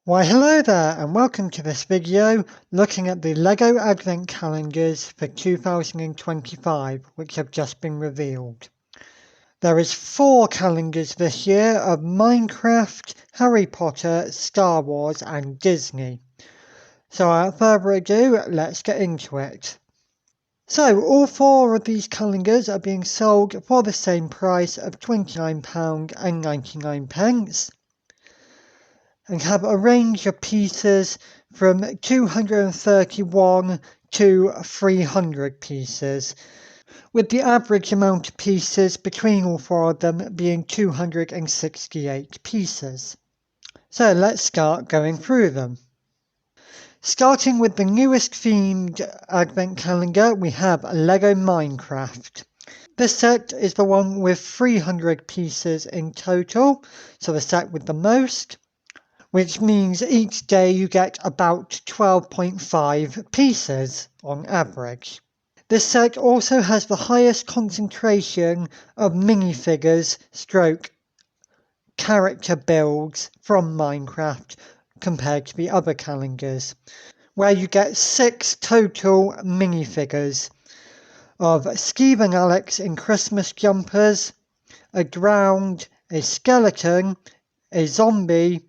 Why hello there and welcome to this video looking at the LEGO Advent Calendars for 2025 which have just been revealed. There is 4 calendars this year of Minecraft, Harry Potter, Star Wars and Disney. So without further ado, let's get into it. So all 4 of these calendars are being sold for the same price of £29.99. and have a range of pieces from 231 to 300 pieces, with the average amount of pieces between all 4 of them being 268 pieces. So let's start going through them. Starting with the newest themed advent calendar, we have LEGO Minecraft. This set is the one with 300 pieces in total, so the set with the most, which means each day you get about 12.5 pieces on average. This set also has the highest concentration of minifigures stroke character builds from Minecraft compared to the other calendars, where you get 6 total minifigures of Steve and Alex in Christmas jumpers, a drowned, a skeleton, a zombie,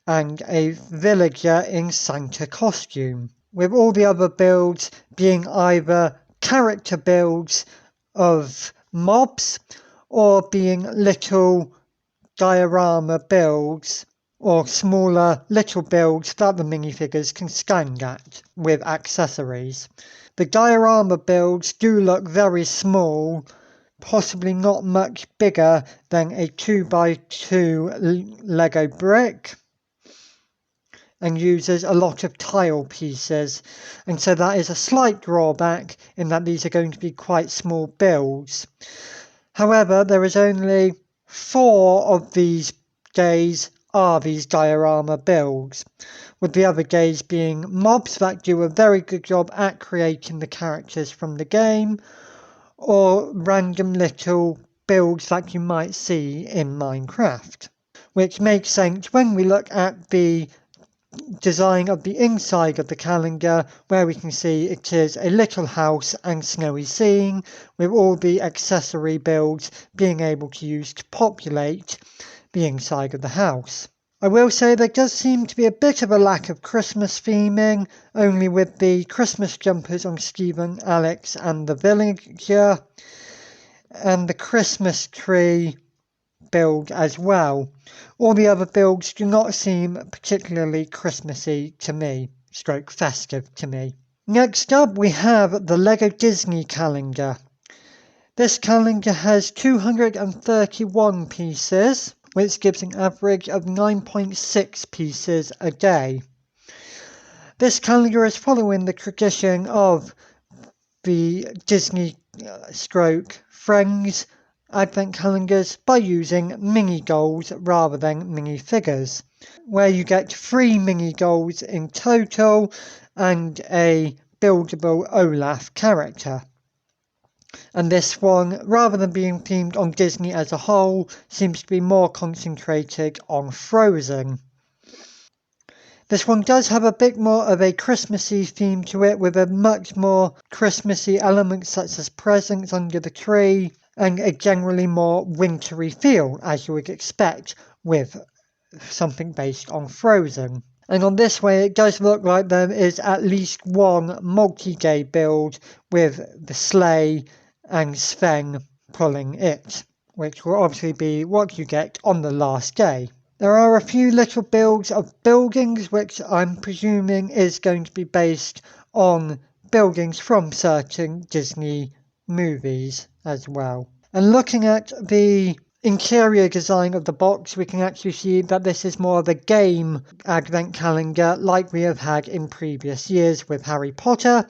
and a villager in Santa costume, with all the other builds being either character builds of mobs or being little diorama builds or smaller little builds that the minifigures can stand at with accessories. The diorama builds do look very small, possibly not much bigger than a 2x2 Lego brick, and uses a lot of tile pieces, and so that is a slight drawback in that these are going to be quite small builds. However, there is only 4 of these days are these diorama builds, with the other days being mobs that do a very good job at creating the characters from the game, or random little builds that you might see in Minecraft, which makes sense when we look at the design of the inside of the calendar, where we can see it is a little house and snowy scene, with all the accessory builds being able to use to populate the inside of the house. I will say there does seem to be a bit of a lack of Christmas theming, only with the Christmas jumpers on Stephen, Alex and the villager, and the Christmas tree build as well. All the other builds do not seem particularly Christmassy to me, stroke festive to me. Next up we have the LEGO Disney calendar. This calendar has 231 pieces, which gives an average of 9.6 pieces a day. This calendar is following the tradition of the Disney stroke Friends advent calendars by using mini goals rather than mini figures, where you get 3 mini goals in total and a buildable Olaf character. And this one, rather than being themed on Disney as a whole, seems to be more concentrated on Frozen. This one does have a bit more of a Christmassy theme to it, with a much more Christmassy elements such as presents under the tree, and a generally more wintry feel, as you would expect with something based on Frozen. And on this way, it does look like there is at least one multi-day build with the sleigh and Sven pulling it, which will obviously be what you get on the last day. There are a few little builds of buildings, which I'm presuming is going to be based on buildings from certain Disney movies as well. And looking at the interior design of the box, we can actually see that this is more of a game advent calendar like we have had in previous years with Harry Potter,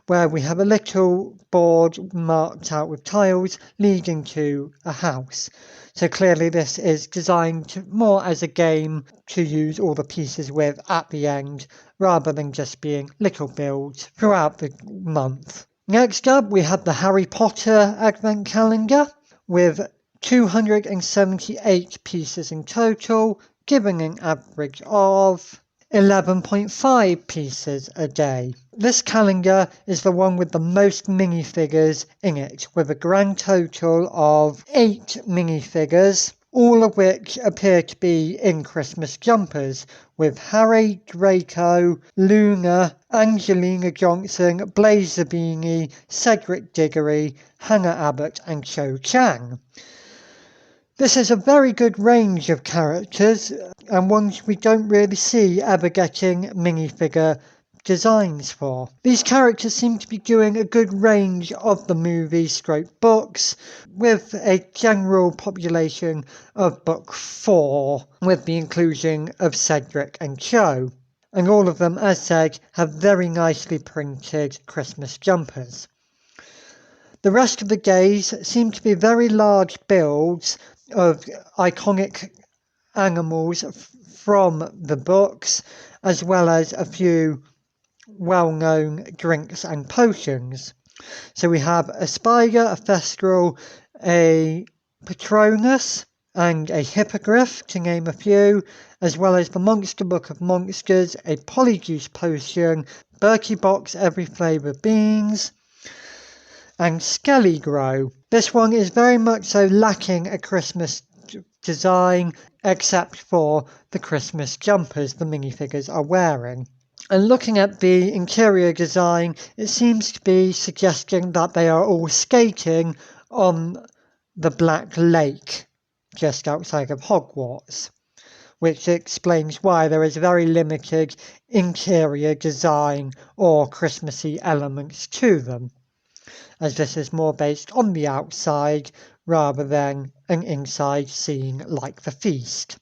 where we have a little board marked out with tiles leading to a house. So clearly this is designed more as a game to use all the pieces with at the end, rather than just being little builds throughout the month. Next up, we have the Harry Potter Advent Calendar with 278 pieces in total, giving an average of 11.5 pieces a day. This calendar is the one with the most minifigures in it, with a grand total of 8 minifigures, all of which appear to be in Christmas jumpers, with Harry, Draco, Luna, Angelina Johnson, Blaze Zabini, Cedric Diggory, Hannah Abbott and Cho Chang. This is a very good range of characters and ones we don't really see ever getting minifigure designs for. These characters seem to be doing a good range of the movie/books, with a general population of book 4, with the inclusion of Cedric and Cho. And all of them, as said, have very nicely printed Christmas jumpers. The rest of the gays seem to be very large builds of iconic animals from the books, as well as a few well-known drinks and potions. So we have a spider, a thestral, a patronus, and a hippogriff, to name a few, as well as the Monster Book of Monsters, a polyjuice potion, Berkey Box every flavour beans, and Skellygrow. This one is very much so lacking a Christmas design, except for the Christmas jumpers the minifigures are wearing. And looking at the interior design, it seems to be suggesting that they are all skating on the Black Lake, just outside of Hogwarts, which explains why there is very limited interior design or Christmassy elements to them, as this is more based on the outside rather than an inside scene like the feast.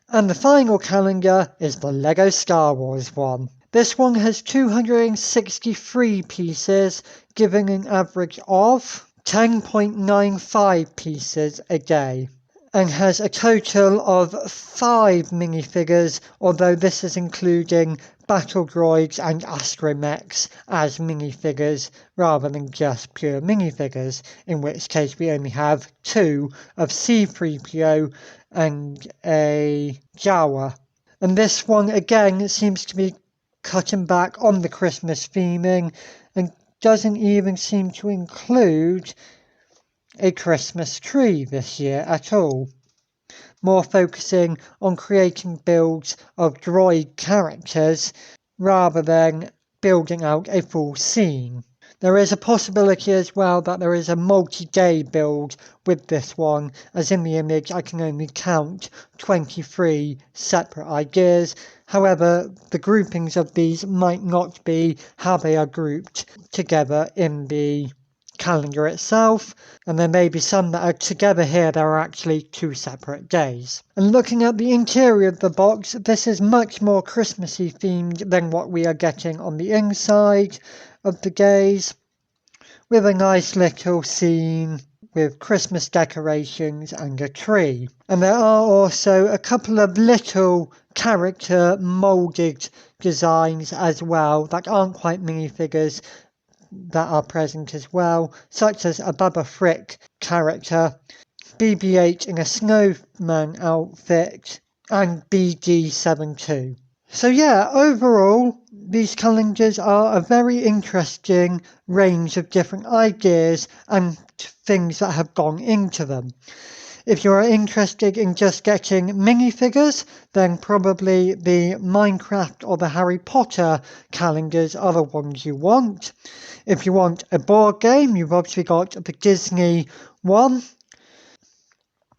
And the final calendar is the LEGO Star Wars one. This one has 263 pieces, giving an average of 10.95 pieces a day, and has a total of 5 minifigures, although this is including battle droids and astromechs as minifigures rather than just pure minifigures, in which case we only have 2 of C-3PO and a Jawa. And this one again seems to be cutting back on the Christmas theming and doesn't even seem to include a Christmas tree this year at all, more focusing on creating builds of droid characters rather than building out a full scene. There is a possibility as well that there is a multi-day build with this one, as in the image I can only count 23 separate ideas. However, the groupings of these might not be how they are grouped together in the calendar itself, and there may be some that are together here that are actually 2 separate days. And looking at the interior of the box, this is much more Christmassy themed than what we are getting on the inside of the gays, with a nice little scene with Christmas decorations and a tree. And there are also a couple of little character moulded designs as well that aren't quite minifigures that are present as well, such as a Bubba Frick character, BB-8 in a snowman outfit, and BD-72. So yeah, overall, these calendars are a very interesting range of different ideas and things that have gone into them. If you are interested in just getting minifigures, then probably the Minecraft or the Harry Potter calendars are the ones you want. If you want a board game, you've obviously got the Disney one.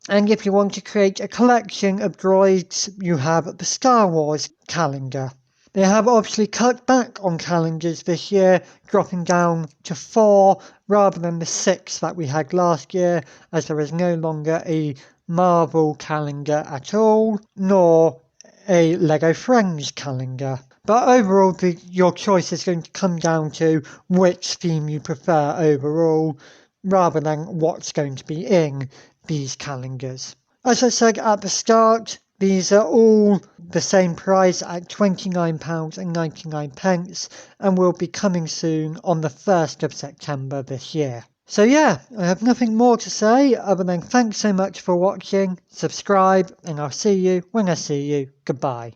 And if you want to create a collection of droids, you have the Star Wars calendar. They have obviously cut back on calendars this year, dropping down to 4 rather than the 6 that we had last year, as there is no longer a Marvel calendar at all, nor a LEGO Friends calendar. But overall, your choice is going to come down to which theme you prefer overall, rather than what's going to be in these calendars. As I said at the start, these are all the same price at £29.99 and will be coming soon on the 1st of September this year. So yeah, I have nothing more to say other than thanks so much for watching, subscribe, and I'll see you when I see you. Goodbye.